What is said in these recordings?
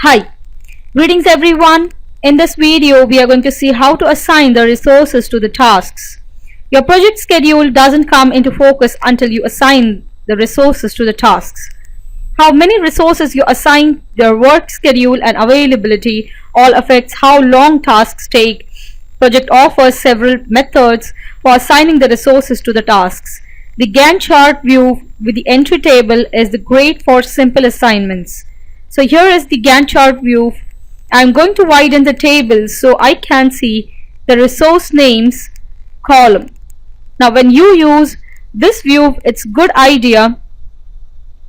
Hi, greetings everyone. In this video, we are going to see how to assign the resources to the tasks. Your project schedule doesn't come into focus until you assign the resources to the tasks. How many resources you assign, their work schedule and availability all affects how long tasks take. Project offers several methods for assigning the resources to the tasks. The Gantt chart view with the entry table is great for simple assignments. So here is the Gantt chart view. I'm going to widen the table so I can see the resource names column. Now when you use this view, it's a good idea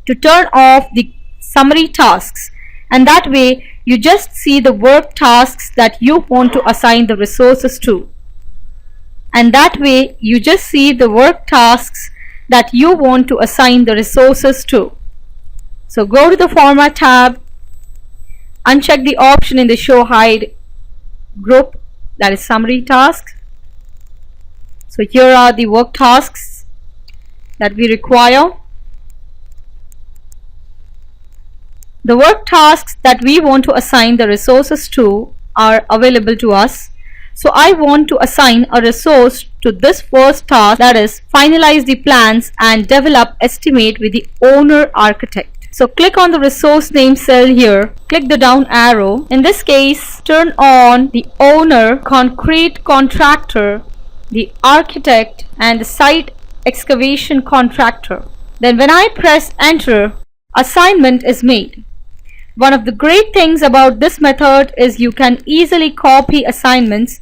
to turn off the summary tasks, and that way you just see the work tasks that you want to assign the resources to. And that way you just see the work tasks that you want to assign the resources to. So go to the Format tab, uncheck the option in the Show Hide group, that is Summary Tasks. So here are the work tasks that we require. The work tasks that we want to assign the resources to are available to us. So I want to assign a resource to this first task, that is finalize the plans and develop estimate with the owner architect. So click on the resource name cell here, click the down arrow. In this case, turn on the owner, concrete contractor, the architect and the site excavation contractor. Then when I press enter, assignment is made. One of the great things about this method is you can easily copy assignments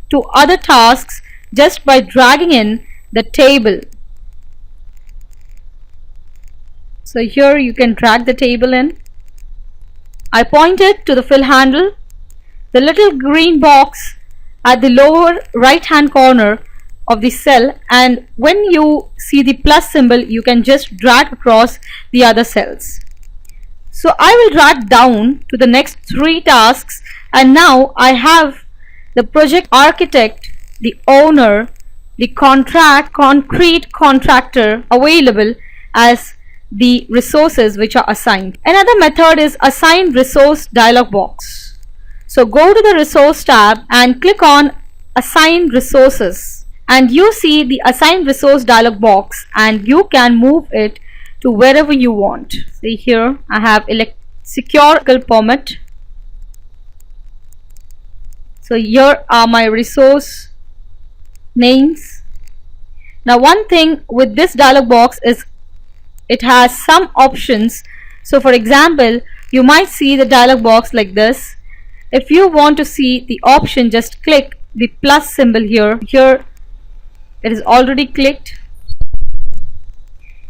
to other tasks just by dragging in the table. So here you can drag the table in. I pointed to the fill handle, the little green box at the lower right hand corner of the cell, and when you see the plus symbol you can just drag across the other cells. So I will drag down to the next 3 tasks, and now I have the project architect, the owner, the concrete contractor available as the resources which are assigned. Another method is assign resource dialog box. So go to the resource tab and click on assign resources, and you see the assign resource dialog box, and you can move it to wherever you want. See here I have secure permit. So here are my resource names. Now one thing with this dialog box is it has some options. So for example, you might see the dialog box like this. If you want to see the option, just click the plus symbol here. Here it is already clicked,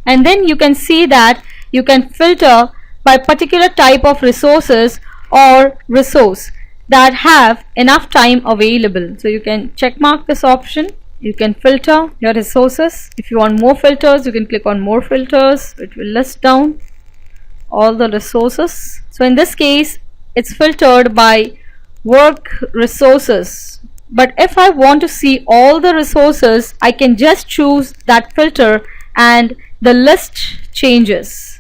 and then you can see that you can filter by particular type of resources or resource that have enough time available. So you can check mark this option. You can filter your resources. If you want more filters, you can click on more filters. It will list down all the resources. So in this case it's filtered by work resources, but if I want to see all the resources, I can just choose that filter and the list changes.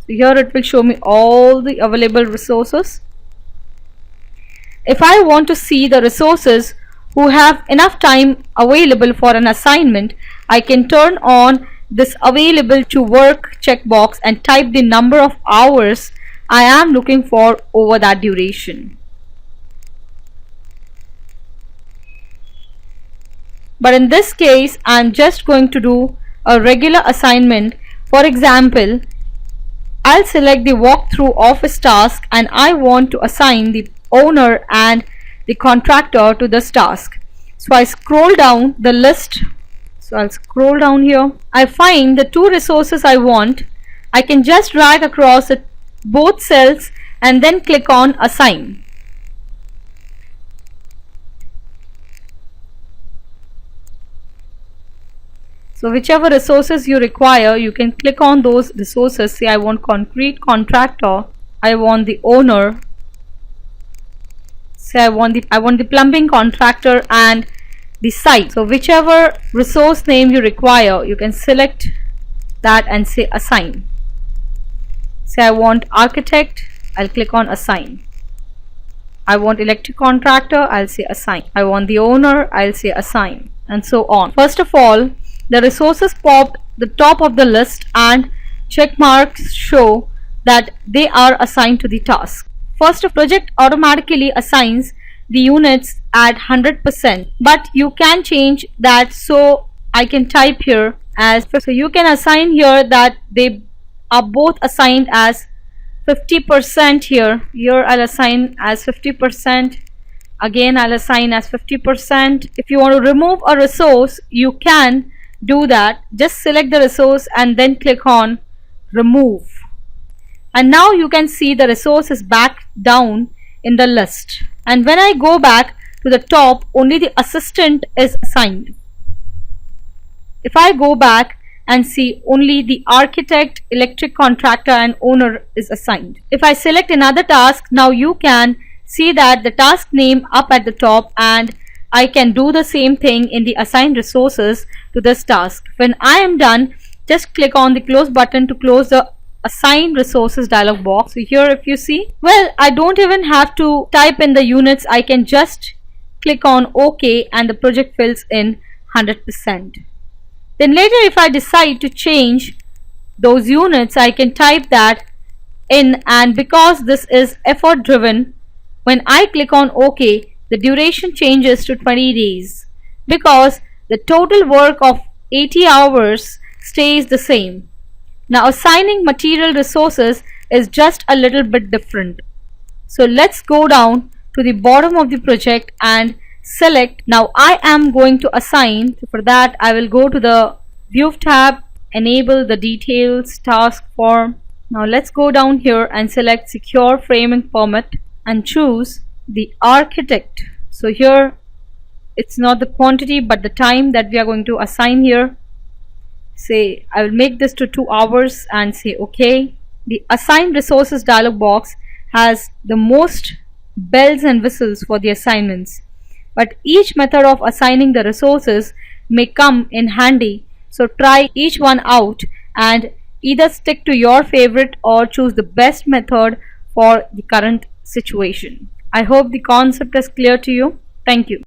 So here it will show me all the available resources. If I want to see the resources who have enough time available for an assignment, I can turn on this available to work checkbox and type the number of hours I am looking for over that duration. But in this case I'm just going to do a regular assignment. For example, I'll select the walkthrough office task, and I want to assign the owner and the contractor to this task. So I scroll down the list. So I'll scroll down here. I find the 2 resources I want. I can just drag across both cells and then click on assign. So whichever resources you require, you can click on those resources. Say I want concrete contractor, I want the owner, say I want the plumbing contractor and the site. So whichever resource name you require, you can select that and say assign. Say I want architect, I'll click on assign. I want electric contractor, I'll say assign. I want the owner, I'll say assign, and so on. First of all, the resources popped the top of the list and check marks show that they are assigned to the task. First, a project automatically assigns the units at 100%, but you can change that, so I can type here as, so you can assign here that they are both assigned as 50% here. Here I'll assign as 50%. Again I'll assign as 50%. If you want to remove a resource, you can do that. Just select the resource and then click on remove. And now you can see the resource is back down in the list. And when I go back to the top, only the assistant is assigned. If I go back and see, only the architect, electric contractor and owner is assigned. If I select another task, now you can see that the task name up at the top, and I can do the same thing in the assigned resources to this task. When I am done, just click on the close button to close the assign resources dialog box. So here if you see, well, I don't even have to type in the units. I can just click on OK and the project fills in 100%. Then later if I decide to change those units, I can type that in, and because this is effort driven, when I click on OK, the duration changes to 20 days because the total work of 80 hours stays the same. Now assigning material resources is just a little bit different. So let's go down to the bottom of the project and select. Now I am going to assign. So for that I will go to the View tab, enable the details task form. Now let's go down here and select secure framing permit and choose the architect. So here it's not the quantity but the time that we are going to assign here. Say I will make this to 2 hours and say OK. The assign resources dialog box has the most bells and whistles for the assignments, but each method of assigning the resources may come in handy. So try each one out and either stick to your favorite or choose the best method for the current situation. I hope the concept is clear to you. Thank you.